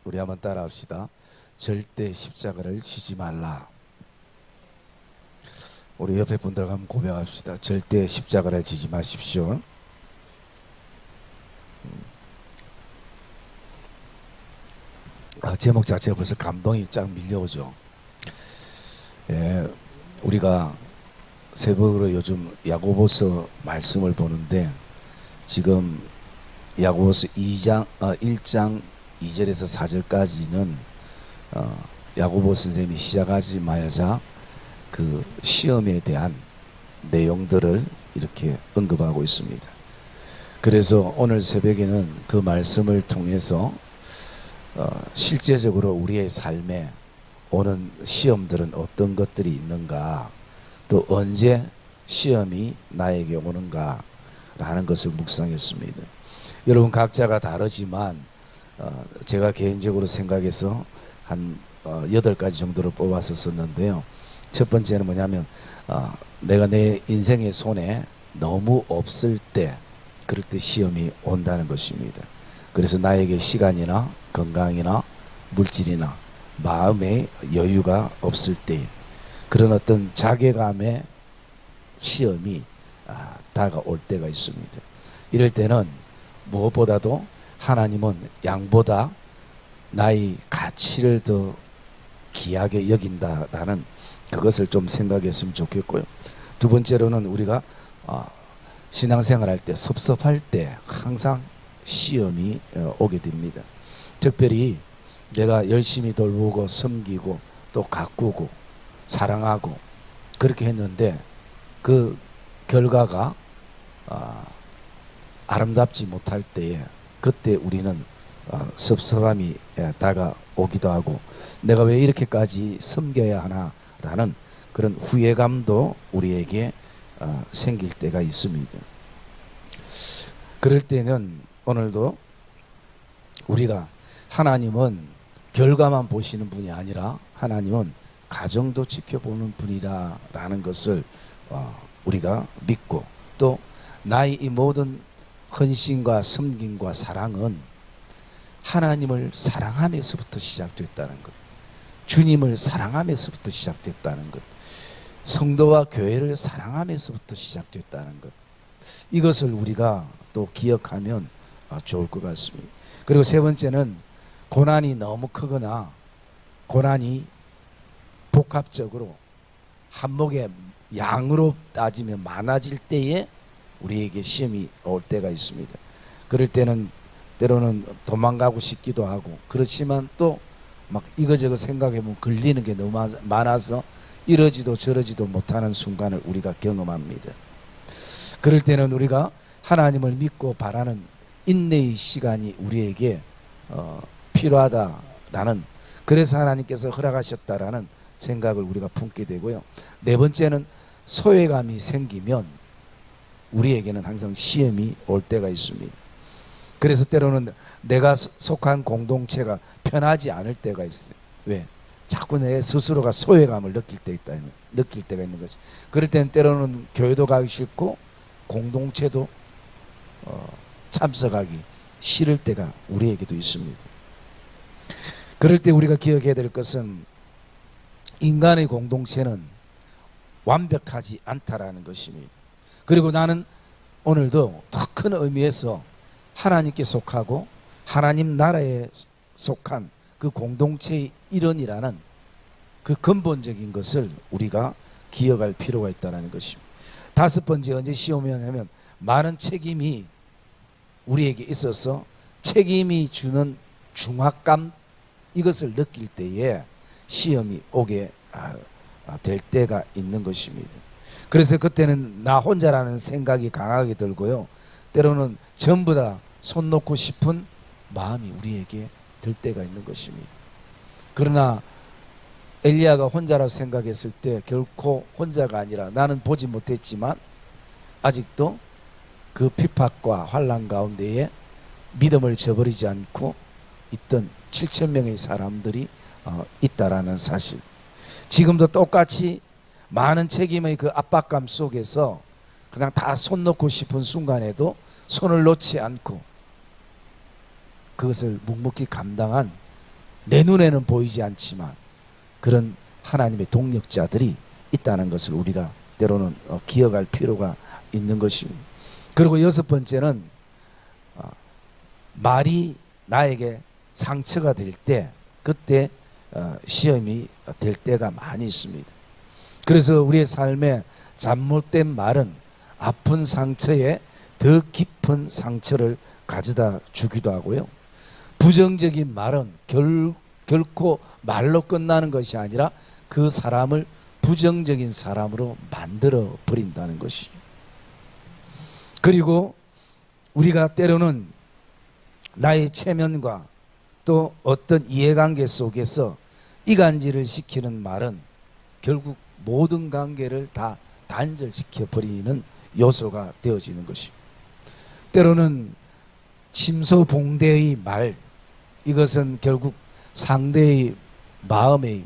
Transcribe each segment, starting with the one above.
우리 한번 따라합시다. 절대 십자가를 지지 말라. 우리 옆에 분들과 한번 고백합시다. 절대 십자가를 지지 마십시오. 제목 자체가 벌써 감동이 쫙 밀려오죠. 예, 우리가 새벽으로 요즘 야고보서 말씀을 보는데 지금 야고보서 1장 2절에서 4절까지는 야고보 선생님이 시작하지 말자 그 시험에 대한 내용들을 이렇게 언급하고 있습니다. 그래서 오늘 새벽에는 그 말씀을 통해서 실제적으로 우리의 삶에 오는 시험들은 어떤 것들이 있는가, 또 언제 시험이 나에게 오는가 라는 것을 묵상했습니다. 여러분 각자가 다르지만 제가 개인적으로 생각해서 한 8가지 정도를 뽑아서 썼는데요. 첫 번째는 뭐냐면 내가 내 인생의 손에 너무 없을 때, 그럴 때 시험이 온다는 것입니다. 그래서 나에게 시간이나 건강이나 물질이나 마음의 여유가 없을 때, 그런 어떤 자괴감의 시험이 다가올 때가 있습니다. 이럴 때는 무엇보다도 하나님은 양보다 나의 가치를 더 귀하게 여긴다라는 그것을 좀 생각했으면 좋겠고요. 두 번째로는 우리가 신앙생활 할 때 섭섭할 때 항상 시험이 오게 됩니다. 특별히 내가 열심히 돌보고 섬기고 또 가꾸고 사랑하고 그렇게 했는데 그 결과가 아름답지 못할 때에, 그때 우리는 섭섭함이 다가오기도 하고 내가 왜 이렇게까지 섬겨야 하나라는 그런 후회감도 우리에게 생길 때가 있습니다. 그럴 때는 오늘도 우리가 하나님은 결과만 보시는 분이 아니라 하나님은 가정도 지켜보는 분이라는 것을 우리가 믿고, 또 나의 이 모든 헌신과 섬김과 사랑은 하나님을 사랑하면서부터 시작됐다는 것, 주님을 사랑하면서부터 시작됐다는 것, 성도와 교회를 사랑하면서부터 시작됐다는 것, 이것을 우리가 또 기억하면 좋을 것 같습니다. 그리고 세 번째는 고난이 너무 크거나 고난이 복합적으로 한목의 양으로 따지면 많아질 때에 우리에게 시험이 올 때가 있습니다. 그럴 때는 때로는 도망가고 싶기도 하고, 그렇지만 또 막 이거저거 생각해보면 걸리는 게 너무 많아서 이러지도 저러지도 못하는 순간을 우리가 경험합니다. 그럴 때는 우리가 하나님을 믿고 바라는 인내의 시간이 우리에게 필요하다라는, 그래서 하나님께서 허락하셨다라는 생각을 우리가 품게 되고요. 네 번째는 소외감이 생기면 우리에게는 항상 시험이 올 때가 있습니다. 그래서 때로는 내가 속한 공동체가 편하지 않을 때가 있어요. 왜? 자꾸 내 스스로가 소외감을 느낄 때가 있는 거죠. 그럴 때는 때로는 교회도 가기 싫고 공동체도 참석하기 싫을 때가 우리에게도 있습니다. 그럴 때 우리가 기억해야 될 것은 인간의 공동체는 완벽하지 않다라는 것입니다. 그리고 나는 오늘도 더 큰 의미에서 하나님께 속하고 하나님 나라에 속한 그 공동체의 일원이라는 그 근본적인 것을 우리가 기억할 필요가 있다는 것입니다. 다섯 번째, 언제 시험이 오냐면 많은 책임이 우리에게 있어서 책임이 주는 중압감, 이것을 느낄 때에 시험이 오게 될 때가 있는 것입니다. 그래서 그때는 나 혼자라는 생각이 강하게 들고요, 때로는 전부 다 손 놓고 싶은 마음이 우리에게 들 때가 있는 것입니다. 그러나 엘리야가 혼자라고 생각했을 때 결코 혼자가 아니라, 나는 보지 못했지만 아직도 그 핍박과 환난 가운데에 믿음을 저버리지 않고 있던 7,000명의 사람들이 있다라는 사실, 지금도 똑같이 많은 책임의 그 압박감 속에서 그냥 다 손 놓고 싶은 순간에도 손을 놓지 않고 그것을 묵묵히 감당한 내 눈에는 보이지 않지만 그런 하나님의 동력자들이 있다는 것을 우리가 때로는 기억할 필요가 있는 것입니다. 그리고 여섯 번째는 말이 나에게 상처가 될 때, 그때 시험이 될 때가 많이 있습니다. 그래서 우리의 삶에 잘못된 말은 아픈 상처에 더 깊은 상처를 가져다 주기도 하고요. 부정적인 말은 결코 말로 끝나는 것이 아니라 그 사람을 부정적인 사람으로 만들어 버린다는 것이죠. 그리고 우리가 때로는 나의 체면과 또 어떤 이해관계 속에서 이간질을 시키는 말은 결국 모든 관계를 다 단절시켜 버리는 요소가 되어지는 것입니다. 때로는 침소봉대의 말, 이것은 결국 상대의 마음의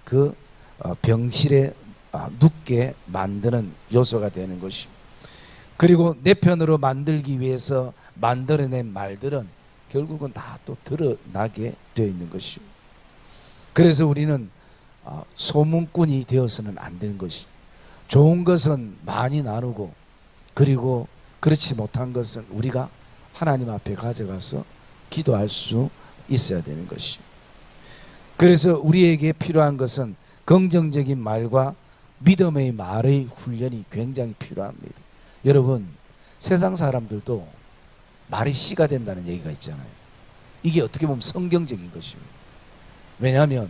그 병실에 눕게 만드는 요소가 되는 것입니다. 그리고 내 편으로 만들기 위해서 만들어낸 말들은 결국은 다 또 드러나게 되어 있는 것입니다. 그래서 우리는 소문꾼이 되어서는 안 되는 것이, 좋은 것은 많이 나누고 그리고 그렇지 못한 것은 우리가 하나님 앞에 가져가서 기도할 수 있어야 되는 것이. 그래서 우리에게 필요한 것은 긍정적인 말과 믿음의 말의 훈련이 굉장히 필요합니다. 여러분, 세상 사람들도 말이 씨가 된다는 얘기가 있잖아요. 이게 어떻게 보면 성경적인 것입니다. 왜냐하면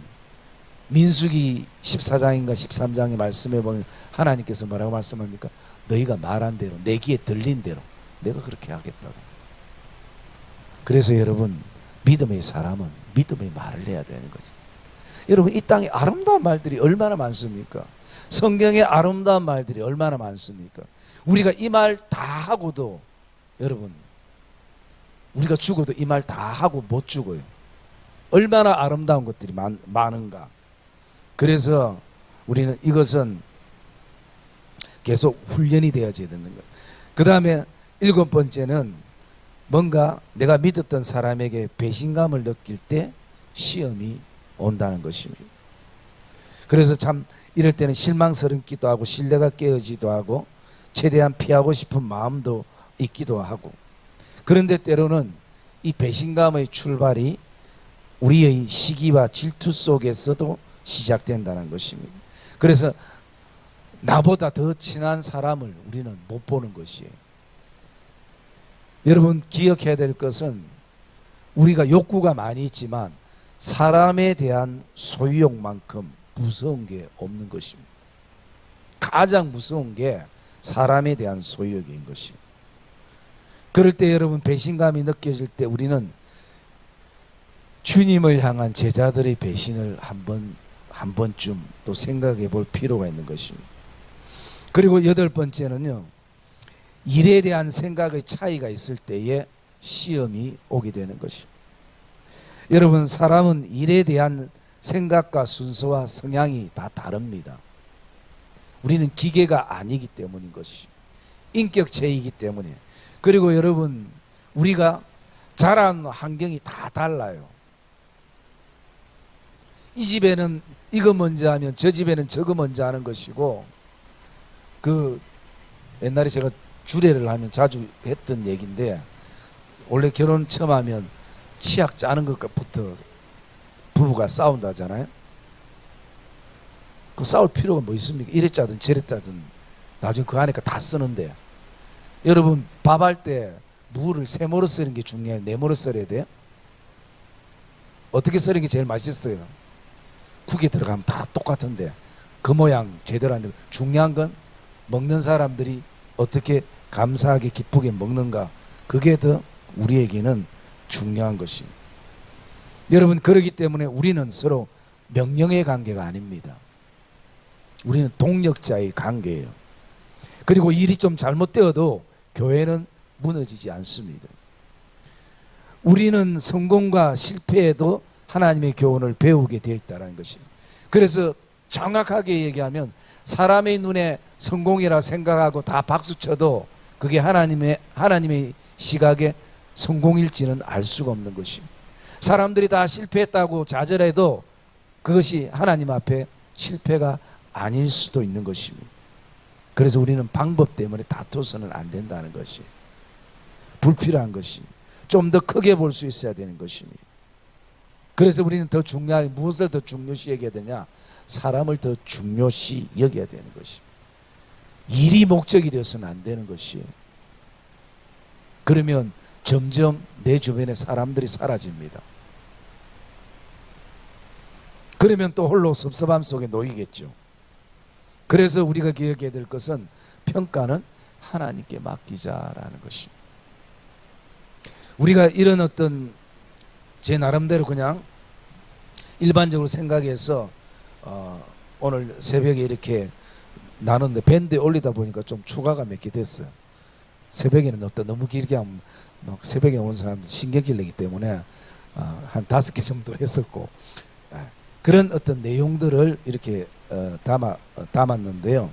민수기 14장인가 13장의 말씀에 보면 하나님께서 뭐라고 말씀합니까? 너희가 말한 대로, 내 귀에 들린 대로 내가 그렇게 하겠다고. 그래서 여러분, 믿음의 사람은 믿음의 말을 해야 되는 거죠. 여러분, 이 땅에 아름다운 말들이 얼마나 많습니까? 성경에 아름다운 말들이 얼마나 많습니까? 우리가 이 말 다 하고도, 여러분, 우리가 죽어도 이 말 다 하고 못 죽어요. 얼마나 아름다운 것들이 많은가. 그래서 우리는 이것은 계속 훈련이 되어져야 되는 거예요. 그 다음에 일곱 번째는 뭔가 내가 믿었던 사람에게 배신감을 느낄 때 시험이 온다는 것입니다. 그래서 참 이럴 때는 실망스럽기도 하고 신뢰가 깨어지기도 하고 최대한 피하고 싶은 마음도 있기도 하고, 그런데 때로는 이 배신감의 출발이 우리의 시기와 질투 속에서도 시작된다는 것입니다. 그래서 나보다 더 친한 사람을 우리는 못 보는 것이에요. 여러분, 기억해야 될 것은 우리가 욕구가 많이 있지만 사람에 대한 소유욕만큼 무서운 게 없는 것입니다. 가장 무서운 게 사람에 대한 소유욕인 것입니다. 그럴 때 여러분, 배신감이 느껴질 때 우리는 주님을 향한 제자들의 배신을 한 번쯤 또 생각해 볼 필요가 있는 것입니다. 그리고 여덟 번째는요, 일에 대한 생각의 차이가 있을 때에 시험이 오게 되는 것입니다. 여러분, 사람은 일에 대한 생각과 순서와 성향이 다 다릅니다. 우리는 기계가 아니기 때문인 것이, 인격체이기 때문에. 그리고 여러분, 우리가 자란 환경이 다 달라요. 이 집에는 이거 먼저 하면 저 집에는 저거 먼저 하는 것이고, 그 옛날에 제가 주례를 하면 자주 했던 얘기인데, 원래 결혼 처음 하면 치약 짜는 것부터 부부가 싸운다 하잖아요. 그 싸울 필요가 뭐 있습니까? 이래 짜든 저래 짜든 나중에 그 안에 다 쓰는데, 여러분, 밥할 때 무를 세모로 썰는 게 중요해요? 네모로 썰어야 돼요? 어떻게 썰는 게 제일 맛있어요? 국에 들어가면 다 똑같은데 그 모양 제대로 안 되고, 중요한 건 먹는 사람들이 어떻게 감사하게 기쁘게 먹는가, 그게 더 우리에게는 중요한 것입니다. 여러분, 그렇기 때문에 우리는 서로 명령의 관계가 아닙니다. 우리는 동력자의 관계예요. 그리고 일이 좀 잘못되어도 교회는 무너지지 않습니다. 우리는 성공과 실패에도 하나님의 교훈을 배우게 되어 있다는 것입니다. 그래서 정확하게 얘기하면 사람의 눈에 성공이라 생각하고 다 박수쳐도 그게 하나님의 시각에 성공일지는 알 수가 없는 것입니다. 사람들이 다 실패했다고 좌절해도 그것이 하나님 앞에 실패가 아닐 수도 있는 것입니다. 그래서 우리는 방법 때문에 다투서는 안 된다는 것이 불필요한 것입니다. 좀 더 크게 볼 수 있어야 되는 것입니다. 그래서 우리는 더 중요하게 무엇을 더 중요시 여겨야 되냐? 사람을 더 중요시 여겨야 되는 것입니다. 일이 목적이 되어서는 안 되는 것이에요. 그러면 점점 내 주변에 사람들이 사라집니다. 그러면 또 홀로 섭섭함 속에 놓이겠죠. 그래서 우리가 기억해야 될 것은 평가는 하나님께 맡기자라는 것입니다. 우리가 이런 어떤 제 나름대로 그냥 일반적으로 생각해서 오늘 새벽에 이렇게 나눴는데 밴드에 올리다 보니까 좀 추가가 몇 개 됐어요. 새벽에는 너무 길게 하면 막 새벽에 오는 사람들 신경질 내기 때문에 한 5개 정도 했었고, 그런 어떤 내용들을 이렇게 담았는데요.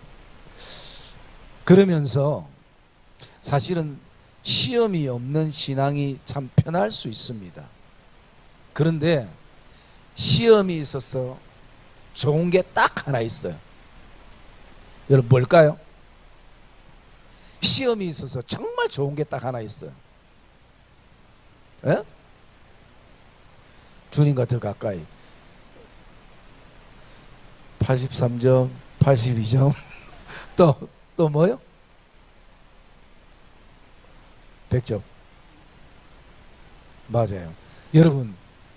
그러면서 사실은 시험이 없는 신앙이 참 편할 수 있습니다. 그런데 시험이 있어서 좋은 게 딱 하나 있어요. 여러분 뭘까요? 시험이 있어서 정말 좋은 게 딱 하나 있어요. 에? 주님과 더 가까이 83점, 82점 또 뭐요? 100점. 맞아요. 여러분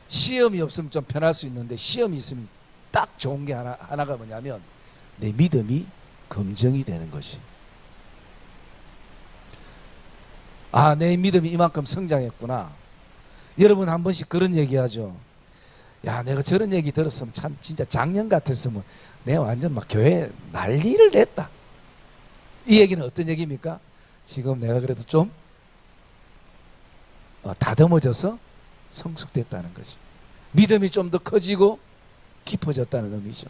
시험이 없으면 좀 편할 수 있는데 시험이 있으면 딱 좋은 게 하나가 뭐냐면 내 믿음이 검증이 되는 것이. 내 믿음이 이만큼 성장했구나. 여러분 한 번씩 그런 얘기하죠. 야, 내가 저런 얘기 들었으면 참 진짜 작년 같았으면 내가 완전 막 교회 난리를 냈다. 이 얘기는 어떤 얘기입니까? 지금 내가 그래도 좀 다듬어져서 성숙됐다는 거지. 믿음이 좀 더 커지고 깊어졌다는 의미죠.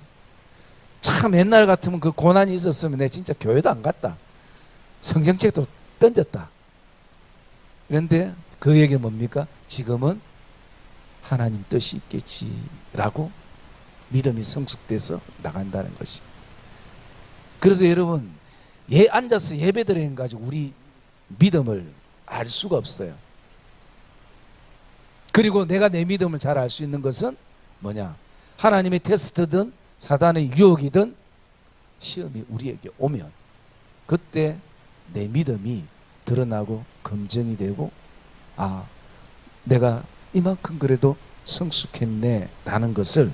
참 옛날 같으면 그 고난이 있었으면 내가 진짜 교회도 안 갔다. 성경책도 던졌다. 그런데 그 얘기는 뭡니까? 지금은 하나님 뜻이 있겠지라고 믿음이 성숙돼서 나간다는 것이. 그래서 여러분 앉아서 예배드리는 가지고 우리 믿음을 알 수가 없어요. 그리고 내가 내 믿음을 잘 알 수 있는 것은 뭐냐? 하나님의 테스트든 사단의 유혹이든 시험이 우리에게 오면 그때 내 믿음이 드러나고 검증이 되고 내가 이만큼 그래도 성숙했네 라는 것을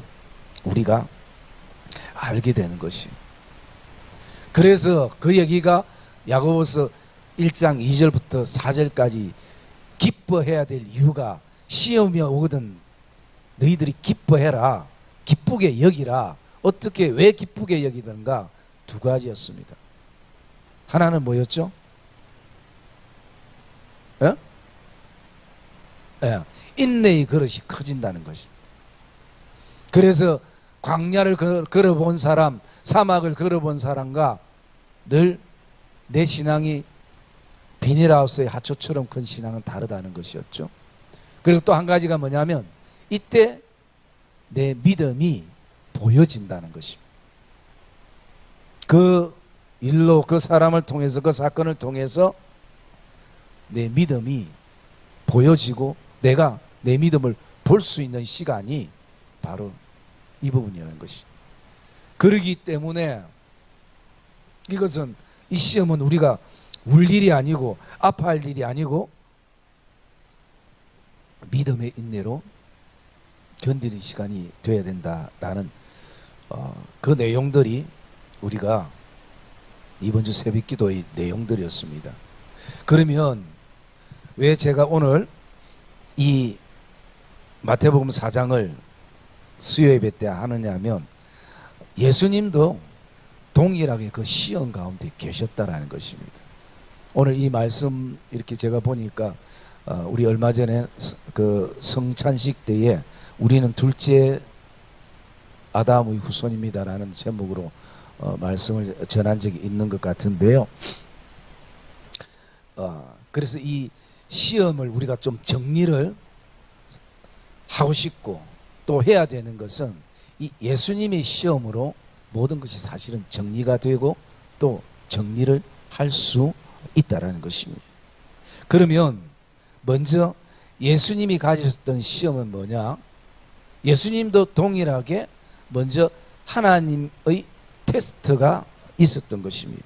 우리가 알게 되는 것이. 그래서 그 얘기가 야고보서 1장 2절부터 4절까지 기뻐해야 될 이유가 시험이 오거든 너희들이 기뻐해라, 기쁘게 여기라. 어떻게 왜 기쁘게 여기든가 두 가지였습니다. 하나는 뭐였죠? 인내의 그릇이 커진다는 것이. 그래서 광야를 걸어본 사람, 사막을 걸어본 사람과 늘 내 신앙이 비닐하우스의 하초처럼 큰 신앙은 다르다는 것이었죠. 그리고 또 한 가지가 뭐냐면 이때 내 믿음이 보여진다는 것입니다. 그 일로 그 사람을 통해서 그 사건을 통해서 내 믿음이 보여지고 내가 내 믿음을 볼 수 있는 시간이 바로 이 부분이라는 것이. 그러기 때문에 이것은 이 시험은 우리가 울 일이 아니고 아파할 일이 아니고 믿음의 인내로 견디는 시간이 되어야 된다라는 그 내용들이 우리가 이번 주 새벽 기도의 내용들이었습니다. 그러면 왜 제가 오늘 이 마태복음 4장을 수요예배 때 하느냐 하면 예수님도 동일하게 그 시험 가운데 계셨다라는 것입니다. 오늘 이 말씀 이렇게 제가 보니까 우리 얼마 전에 그 성찬식 때에 우리는 둘째 아담의 후손입니다라는 제목으로 말씀을 전한 적이 있는 것 같은데요. 그래서 이 시험을 우리가 좀 정리를 하고 싶고 또 해야 되는 것은 이 예수님의 시험으로 모든 것이 사실은 정리가 되고 또 정리를 할 수 있다라는 것입니다. 그러면 먼저 예수님이 가지셨던 시험은 뭐냐? 예수님도 동일하게 먼저 하나님의 테스트가 있었던 것입니다.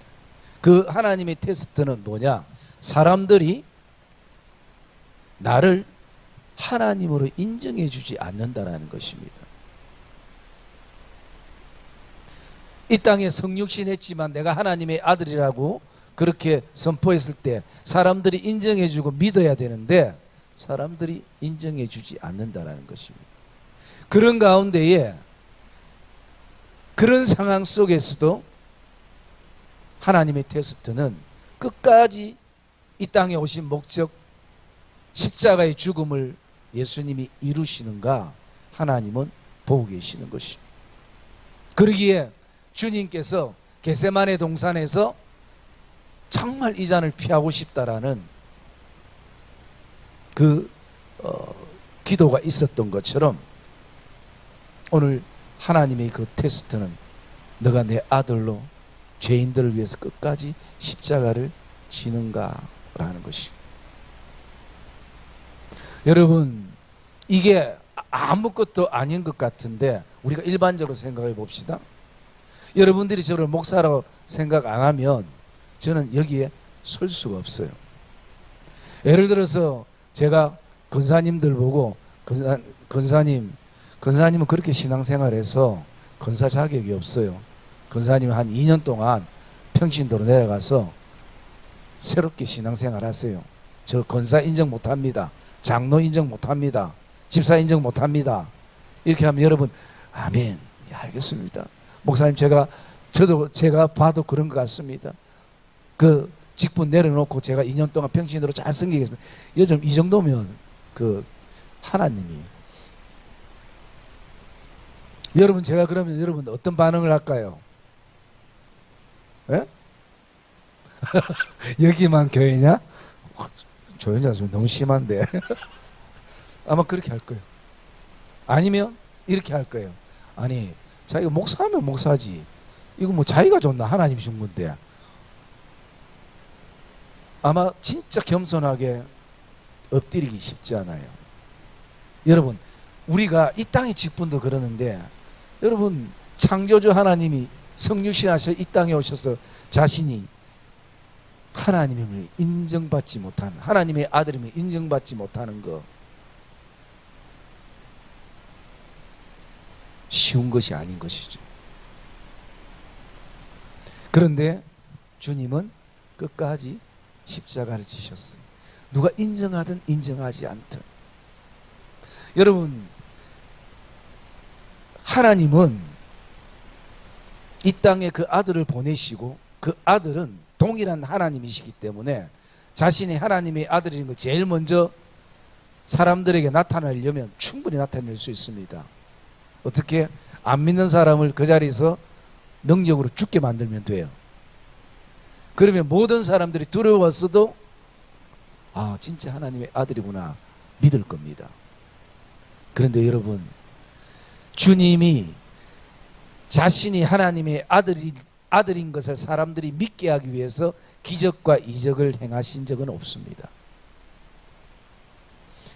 그 하나님의 테스트는 뭐냐? 사람들이 나를 하나님으로 인정해 주지 않는다라는 것입니다. 이 땅에 성육신 했지만 내가 하나님의 아들이라고 그렇게 선포했을 때 사람들이 인정해 주고 믿어야 되는데 사람들이 인정해 주지 않는다라는 것입니다. 그런 가운데에 그런 상황 속에서도 하나님의 테스트는 끝까지 이 땅에 오신 목적 십자가의 죽음을 예수님이 이루시는가 하나님은 보고 계시는 것입니다. 그러기에 주님께서 겟세마네 동산에서 정말 이 잔을 피하고 싶다라는 그 기도가 있었던 것처럼 오늘 하나님의 그 테스트는 너가 내 아들로 죄인들을 위해서 끝까지 십자가를 지는가라는 것입니다. 여러분, 이게 아무것도 아닌 것 같은데 우리가 일반적으로 생각해 봅시다. 여러분들이 저를 목사라고 생각 안 하면 저는 여기에 설 수가 없어요. 예를 들어서 제가 권사님들 보고 권사님은 그렇게 신앙생활해서 권사 자격이 없어요. 권사님은 한 2년 동안 평신도로 내려가서 새롭게 신앙생활 하세요. 저 권사 인정 못합니다. 장로 인정 못합니다. 집사 인정 못합니다. 이렇게 하면 여러분 아멘. 예, 알겠습니다. 목사님 저도 제가 봐도 그런 것 같습니다. 그 직분 내려놓고 제가 2년 동안 평신도로 잘 섬기겠습니다. 요즘 이 정도면 그 하나님이 여러분 제가 그러면 여러분 어떤 반응을 할까요? 예? 여기만 교회냐? 조연자 좀 너무 심한데 아마 그렇게 할 거예요. 아니면 이렇게 할 거예요. 아니 자기가 목사하면 목사지 이거 뭐 자기가 줬나? 하나님이 준 건데. 아마 진짜 겸손하게 엎드리기 쉽지 않아요. 여러분 우리가 이 땅의 직분도 그러는데 여러분 창조주 하나님이 성육신하셔 이 땅에 오셔서 자신이 하나님임을 인정받지 못하는 하나님의 아들임을 인정받지 못하는 거 쉬운 것이 아닌 것이죠. 그런데 주님은 끝까지 십자가를 지셨어요. 누가 인정하든 인정하지 않든. 여러분 하나님은 이 땅에 그 아들을 보내시고 그 아들은 동일한 하나님이시기 때문에 자신이 하나님의 아들인 걸 제일 먼저 사람들에게 나타내려면 충분히 나타낼 수 있습니다. 어떻게? 안 믿는 사람을 그 자리에서 능력으로 죽게 만들면 돼요. 그러면 모든 사람들이 두려웠어도 아 진짜 하나님의 아들이구나 믿을 겁니다. 그런데 여러분 주님이 자신이 하나님의 아들인 것을 사람들이 믿게 하기 위해서 기적과 이적을 행하신 적은 없습니다.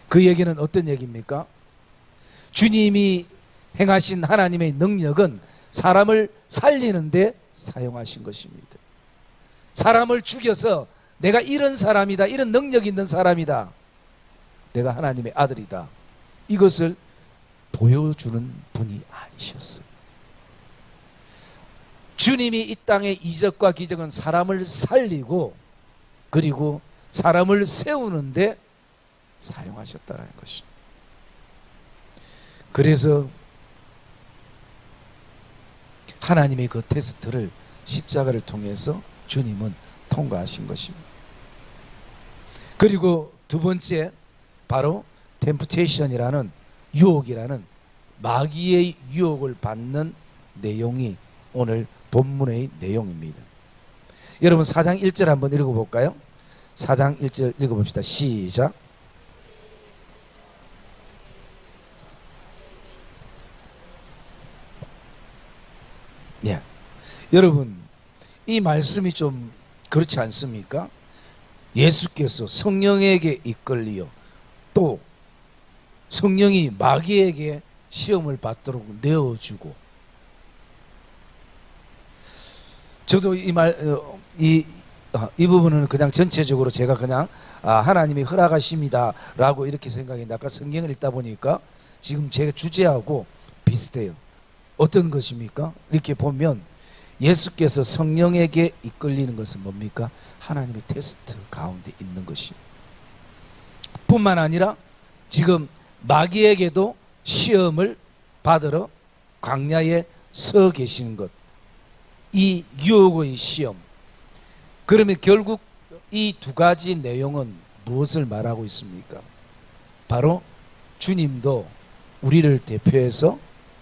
그 얘기는 어떤 얘기입니까? 주님이 행하신 하나님의 능력은 사람을 살리는데 사용하신 것입니다. 사람을 죽여서 내가 이런 사람이다, 이런 능력 있는 사람이다, 내가 하나님의 아들이다, 이것을 보여주는 분이 아니셨어요. 주님이 이 땅의 이적과 기적은 사람을 살리고 그리고 사람을 세우는데 사용하셨다는 것이죠. 그래서 하나님의 그 테스트를 십자가를 통해서 주님은 통과하신 것입니다. 그리고 두 번째 바로 템프테이션이라는 유혹이라는 마귀의 유혹을 받는 내용이 오늘 본문의 내용입니다. 여러분 4장 1절 한번 읽어볼까요? 4장 1절 읽어봅시다. 시작. 여러분, 이 말씀이 좀 그렇지 않습니까? 예수께서 성령에게 이끌리어 또 성령이 마귀에게 시험을 받도록 내어주고, 저도 이 부분은 그냥 전체적으로 제가 그냥 하나님이 허락하십니다 라고 이렇게 생각했는데, 아까 성경을 읽다 보니까 지금 제 주제하고 비슷해요. 어떤 것입니까? 이렇게 보면 예수께서 성령에게 이끌리는 것은 뭡니까? 하나님의 테스트 가운데 있는 것입니다. 뿐만 아니라 지금 마귀에게도 시험을 받으러 광야에 서 계시는 것, 이 유혹의 시험. 그러면 결국 이 두 가지 내용은 무엇을 말하고 있습니까? 바로 주님도 우리를 대표해서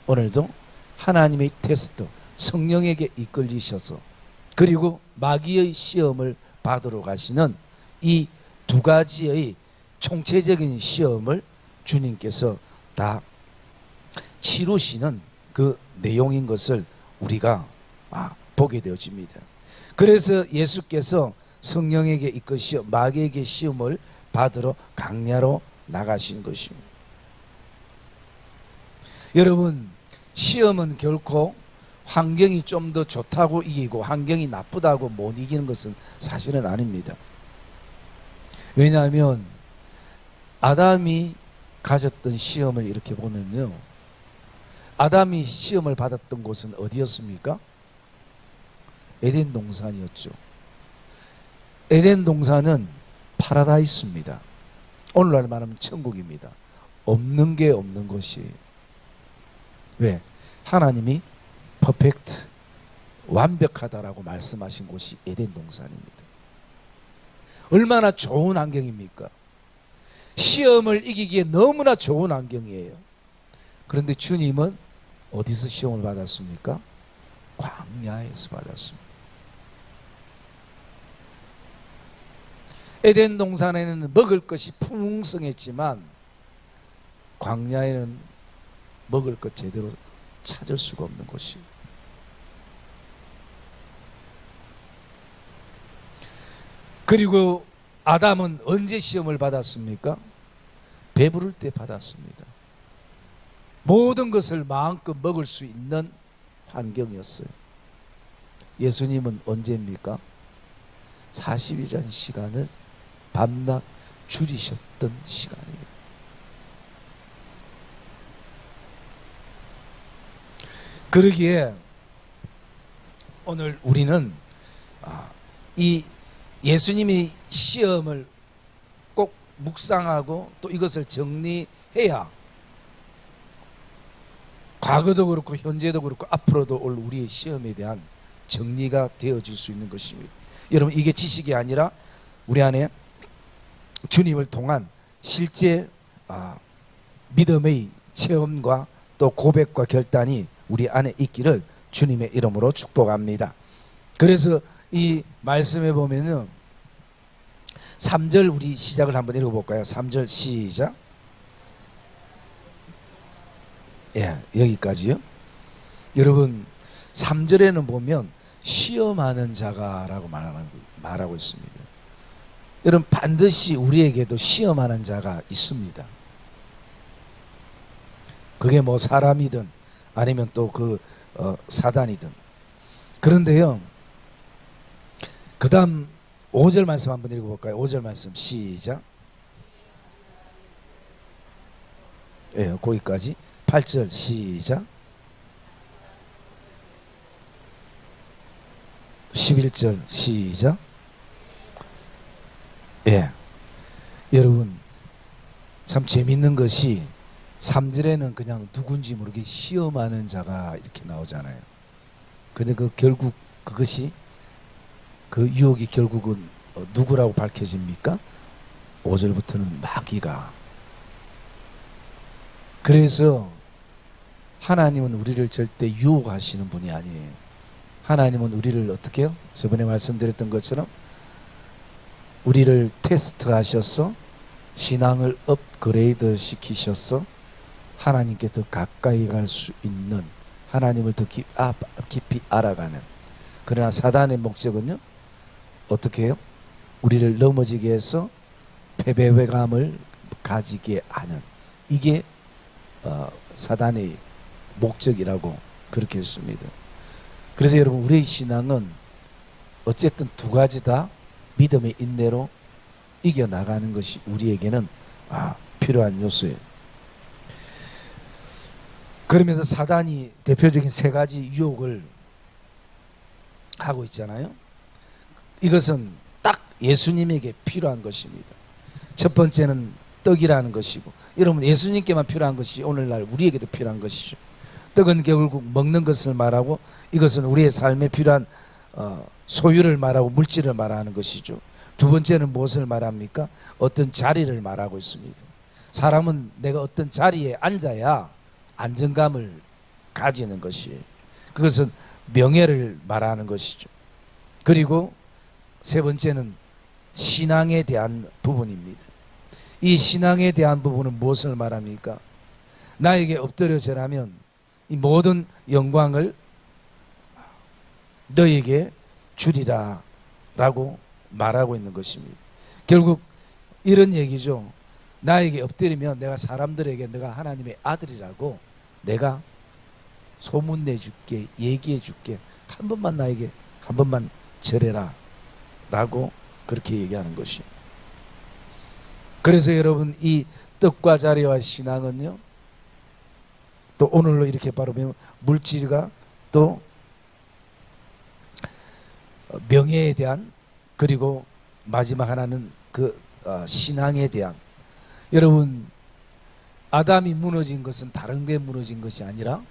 오늘도 하나님의 테스트, 성령에게 이끌리셔서 그리고 마귀의 시험을 받으러 가시는 이 두 가지의 총체적인 시험을 주님께서 다 치루시는 그 내용인 것을 우리가 보게 되어집니다. 그래서 예수께서 성령에게 이끄시어 마귀에게 시험을 받으러 광야로 나가신 것입니다. 여러분, 시험은 결코 환경이 좀 더 좋다고 이기고 환경이 나쁘다고 못 이기는 것은 사실은 아닙니다. 왜냐하면 아담이 가졌던 시험을 이렇게 보면요, 아담이 시험을 받았던 곳은 어디였습니까? 에덴 동산이었죠. 에덴 동산은 파라다이스입니다. 오늘날 말하면 천국입니다. 없는 게 없는 것이에요. 왜? 하나님이 퍼펙트, 완벽하다라고 말씀하신 곳이 에덴 동산입니다. 얼마나 좋은 환경입니까? 시험을 이기기에 너무나 좋은 환경이에요. 그런데 주님은 어디서 시험을 받았습니까? 광야에서 받았습니다. 에덴 동산에는 먹을 것이 풍성했지만 광야에는 먹을 것 제대로 찾을 수가 없는 곳이에요. 그리고 아담은 언제 시험을 받았습니까? 배부를 때 받았습니다. 모든 것을 마음껏 먹을 수 있는 환경이었어요. 예수님은 언제입니까? 40일이라는 시간을 밤낮 줄이셨던 시간이에요. 그러기에 오늘 우리는 이 예수님이 시험을 꼭 묵상하고 또 이것을 정리해야 과거도 그렇고 현재도 그렇고 앞으로도 올 우리의 시험에 대한 정리가 되어질 수 있는 것입니다. 여러분, 이게 지식이 아니라 우리 안에 주님을 통한 실제 믿음의 체험과 또 고백과 결단이 우리 안에 있기를 주님의 이름으로 축복합니다. 그래서 이 말씀에 보면은 3절 우리 시작을 한번 읽어볼까요? 3절 시작. 예, 여기까지요. 여러분, 3절에는 보면 시험하는 자가라고 말하고 있습니다. 여러분, 반드시 우리에게도 시험하는 자가 있습니다. 그게 뭐 사람이든 아니면 또 사단이든. 그런데요, 그 다음 5절 말씀 한번 읽어볼까요? 5절 말씀 시작. 예, 거기까지. 8절 시작. 11절 시작. 예, 여러분, 참 재밌는 것이 3절에는 그냥 누군지 모르게 시험하는 자가 이렇게 나오잖아요. 근데 결국 그것이 그 유혹이 결국은 누구라고 밝혀집니까? 5절부터는 마귀가. 그래서 하나님은 우리를 절대 유혹하시는 분이 아니에요. 하나님은 우리를 어떻게 해요? 저번에 말씀드렸던 것처럼 우리를 테스트하셔서 신앙을 업그레이드 시키셔서 하나님께 더 가까이 갈 수 있는, 하나님을 더 깊이 알아가는, 그러나 사단의 목적은요, 어떻게 해요? 우리를 넘어지게 해서 패배감을 가지게 하는, 이게 사단의 목적이라고 그렇게 했습니다. 그래서 여러분, 우리의 신앙은 어쨌든 두 가지 다 믿음의 인내로 이겨나가는 것이 우리에게는 필요한 요소예요. 그러면서 사단이 대표적인 세 가지 유혹을 하고 있잖아요. 이것은 딱 예수님에게 필요한 것입니다. 첫 번째는 떡이라는 것이고, 여러분, 예수님께만 필요한 것이 오늘날 우리에게도 필요한 것이죠. 떡은 결국 먹는 것을 말하고, 이것은 우리의 삶에 필요한 소유를 말하고 물질을 말하는 것이죠. 두 번째는 무엇을 말합니까? 어떤 자리를 말하고 있습니다. 사람은 내가 어떤 자리에 앉아야 안정감을 가지는 것이에요. 그것은 명예를 말하는 것이죠. 그리고 세 번째는 신앙에 대한 부분입니다. 이 신앙에 대한 부분은 무엇을 말합니까? 나에게 엎드려 절하면 이 모든 영광을 너에게 주리라 라고 말하고 있는 것입니다. 결국 이런 얘기죠. 나에게 엎드리면 내가 사람들에게 내가 하나님의 아들이라고 내가 소문내줄게, 얘기해줄게, 한 번만 나에게 한 번만 절해라 라고 그렇게 얘기하는 것이. 그래서 여러분, 이 떡과 자리와 신앙은요, 또 오늘로 이렇게 바로 보면 물질과 또 명예에 대한, 그리고 마지막 하나는 그 신앙에 대한. 여러분, 아담이 무너진 것은 다른 데 무너진 것이 아니라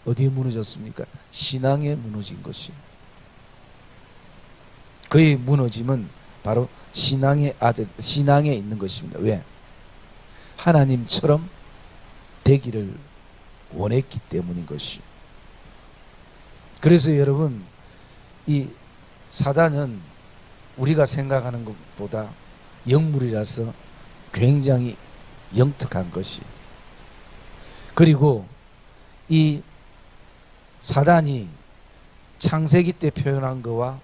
어디에 무너졌습니까? 신앙에 무너진 것이. 그의 무너짐은 바로 신앙의 아들, 신앙에 있는 것입니다. 왜? 하나님처럼 되기를 원했기 때문인 것이. 그래서 여러분, 이 사단은 우리가 생각하는 것보다 영물이라서 굉장히 영특한 것이. 그리고 이 사단이 창세기 때 표현한 거와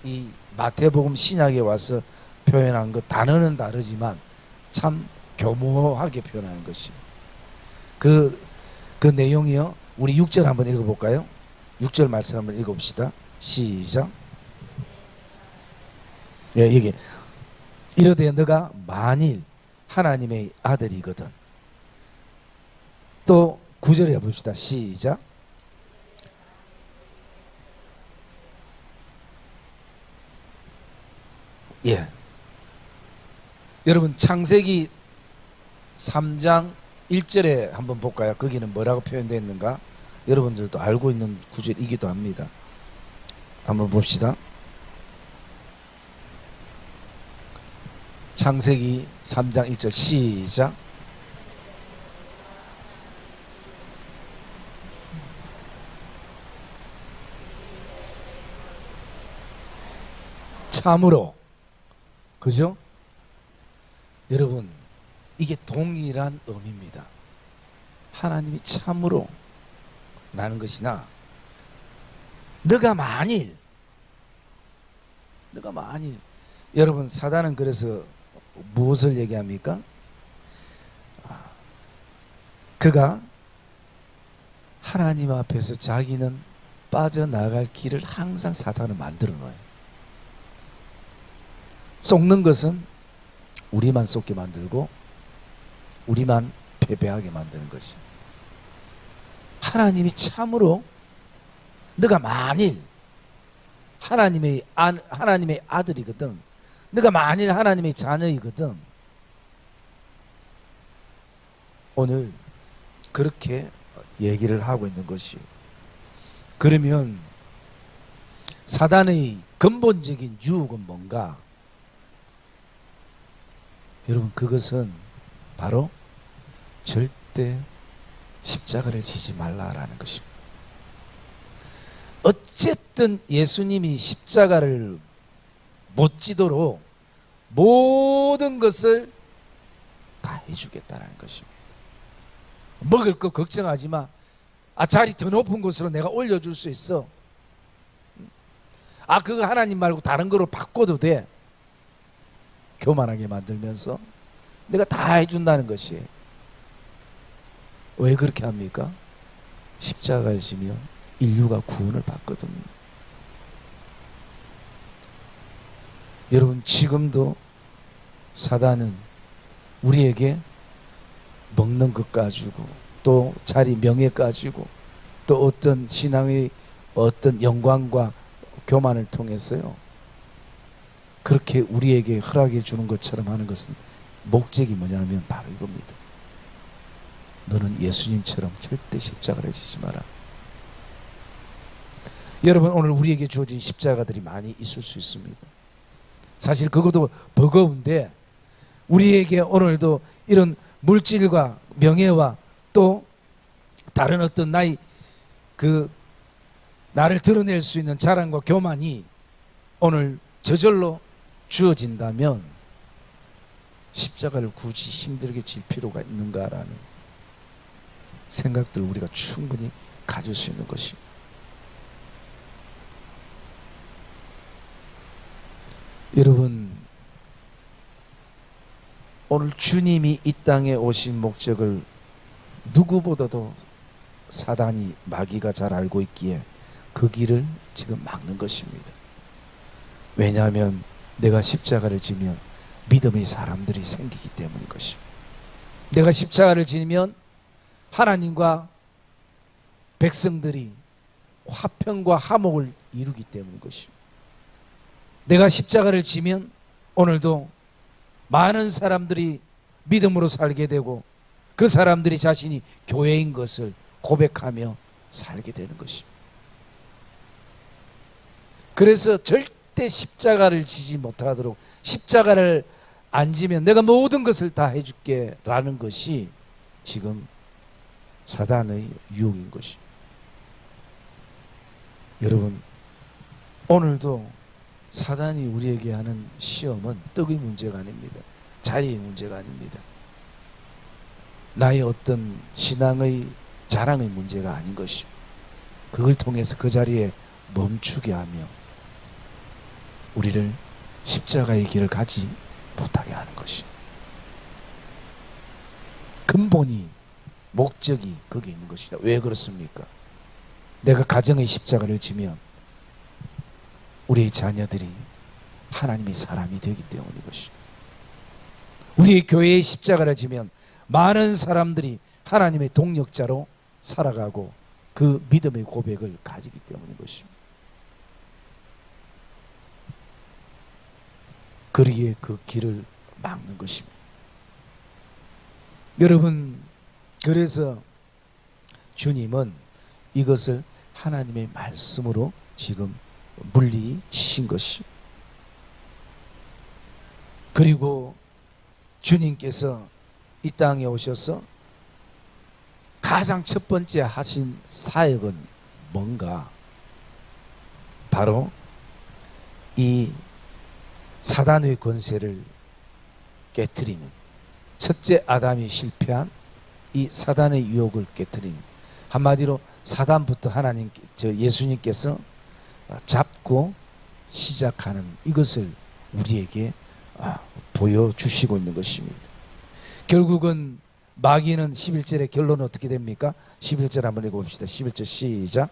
이 마태복음 신약에 와서 표현한 것, 단어는 다르지만 참 교모하게 표현하는 것이. 그 내용이요, 우리 6절 한번 읽어볼까요? 6절 말씀 한번 읽어봅시다. 시작. 예, 이게 이러되 너가 만일 하나님의 아들이거든. 또 9절 해봅시다. 시작. 예. 여러분, 창세기 3장 1절에 한번 볼까요? 거기는 뭐라고 표현되어 있는가? 여러분들도 알고 있는 구절이기도 합니다. 한번 봅시다. 창세기 3장 1절 시작. 참으로. 그죠? 여러분, 이게 동일한 의미입니다. 하나님이 참으로 라는 것이나, 너가 만일, 여러분, 사단은 그래서 무엇을 얘기합니까? 그가 하나님 앞에서 자기는 빠져나갈 길을 항상 사단은 만들어 놓아요. 속는 것은 우리만 속게 만들고 우리만 패배하게 만드는 것이. 하나님이 참으로 너가 만일 하나님의 아들이거든, 너가 만일 하나님의 자녀이거든, 오늘 그렇게 얘기를 하고 있는 것이. 그러면 사단의 근본적인 유혹은 뭔가? 여러분, 그것은 바로 절대 십자가를 지지 말라라는 것입니다. 어쨌든 예수님이 십자가를 못 지도록 모든 것을 다 해주겠다는 것입니다. 먹을 거 걱정하지 마. 자리 더 높은 곳으로 내가 올려줄 수 있어. 그거 하나님 말고 다른 거로 바꿔도 돼. 교만하게 만들면서 내가 다 해준다는 것이. 왜 그렇게 합니까? 십자가를 지면 인류가 구원을 받거든요. 여러분, 지금도 사단은 우리에게 먹는 것 가지고, 또 자리 명예 가지고, 또 어떤 신앙의 어떤 영광과 교만을 통해서요, 그렇게 우리에게 허락해 주는 것처럼 하는 것은 목적이 뭐냐면 바로 이겁니다. 너는 예수님처럼 절대 십자가를 지지 마라. 여러분, 오늘 우리에게 주어진 십자가들이 많이 있을 수 있습니다. 사실 그것도 버거운데, 우리에게 오늘도 이런 물질과 명예와 또 다른 어떤 나를 드러낼 수 있는 자랑과 교만이 오늘 저절로 주어진다면 십자가를 굳이 힘들게 질 필요가 있는가라는 생각들을 우리가 충분히 가질 수 있는 것입니다. 여러분, 오늘 주님이 이 땅에 오신 목적을 누구보다도 사단이, 마귀가 잘 알고 있기에 그 길을 지금 막는 것입니다. 왜냐하면 내가 십자가를 지면 믿음의 사람들이 생기기 때문인 것입니다. 내가 십자가를 지면 하나님과 백성들이 화평과 화목을 이루기 때문인 것입니다. 내가 십자가를 지면 오늘도 많은 사람들이 믿음으로 살게 되고, 그 사람들이 자신이 교회인 것을 고백하며 살게 되는 것입니다. 그래서 절대 십자가를 지지 못하도록, 십자가를 안 지면 내가 모든 것을 다 해줄게 라는 것이 지금 사단의 유혹인 것입니다. 여러분, 오늘도 사단이 우리에게 하는 시험은 떡의 문제가 아닙니다. 자리의 문제가 아닙니다. 나의 어떤 신앙의 자랑의 문제가 아닌 것입니다. 그걸 통해서 그 자리에 멈추게 하며 우리를 십자가의 길을 가지 못하게 하는 것입니다. 근본이, 목적이 거기에 있는 것이다. 왜 그렇습니까? 내가 가정의 십자가를 지면 우리의 자녀들이 하나님의 사람이 되기 때문인 것입니다. 우리의 교회의 십자가를 지면 많은 사람들이 하나님의 동력자로 살아가고 그 믿음의 고백을 가지기 때문인 것입니다. 그러기에 그 길을 막는 것입니다. 여러분, 그래서 주님은 이것을 하나님의 말씀으로 지금 물리치신 것이, 그리고 주님께서 이 땅에 오셔서 가장 첫 번째 하신 사역은 뭔가? 바로 이 사단의 권세를 깨트리는, 첫째 아담이 실패한 이 사단의 유혹을 깨트리는, 한마디로 사단부터 예수님께서 잡고 시작하는 이것을 우리에게 보여주시고 있는 것입니다. 결국은 마귀는 11절의 결론은 어떻게 됩니까? 11절 한번 읽어봅시다. 11절 시작.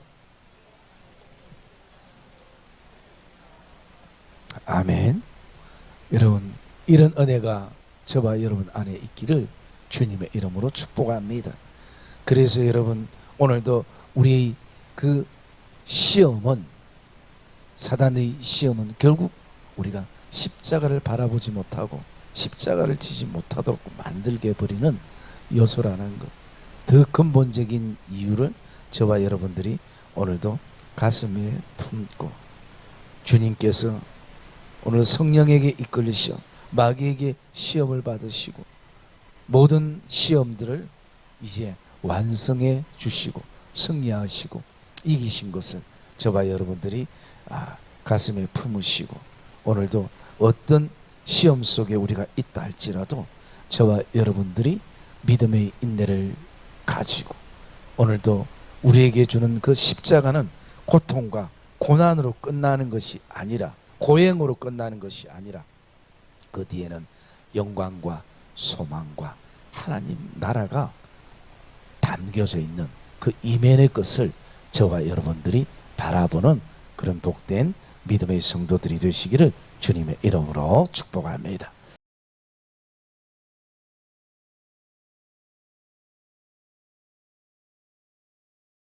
아멘. 여러분, 이런 은혜가 저와 여러분 안에 있기를 주님의 이름으로 축복합니다. 그래서 여러분, 오늘도 우리의 그 시험은, 사단의 시험은 결국 우리가 십자가를 바라보지 못하고 십자가를 지지 못하도록 만들게 버리는 요소라는 것, 더 근본적인 이유를 저와 여러분들이 오늘도 가슴에 품고, 주님께서 오늘 성령에게 이끌리시어 마귀에게 시험을 받으시고 모든 시험들을 이제 완성해 주시고 승리하시고 이기신 것을 저와 여러분들이 가슴에 품으시고, 오늘도 어떤 시험 속에 우리가 있다 할지라도 저와 여러분들이 믿음의 인내를 가지고 오늘도 우리에게 주는 그 십자가는 고통과 고난으로 끝나는 것이 아니라, 고행으로 끝나는 것이 아니라 그 뒤에는 영광과 소망과 하나님 나라가 담겨져 있는 그 이면의 것을 저와 여러분들이 바라보는 그런 복된 믿음의 성도들이 되시기를 주님의 이름으로 축복합니다.